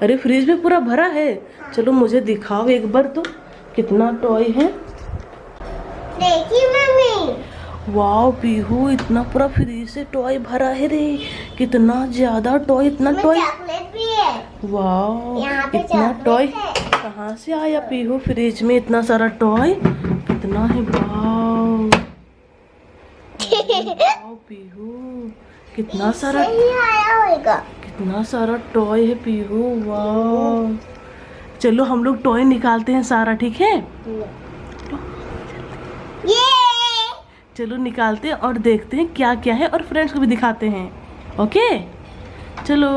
अरे फ्रिज में पूरा भरा है। चलो मुझे दिखाओ एक बार तो कितना टॉय है। देखिए मम्मी। वाओ पीहू, इतना पूरा फ्रिज से टॉय भरा है रे। कितना ज्यादा टॉय, इतना टॉय। चॉकलेट भी है। वाओ यहाँ पे इतना चॉकलेट टॉय है। कहाँ से आया पीहू फ्रिज में इतना सारा टॉय? कितना है? वाओ वाओ पीहू, कितना सारा, सही आया होगा। कितना सारा टॉय है पीहू। वाओ चलो हम लोग टॉय निकालते हैं सारा, ठीक है? ये चलो निकालते हैं और देखते हैं क्या क्या है और फ्रेंड्स को भी दिखाते हैं। ओके चलो।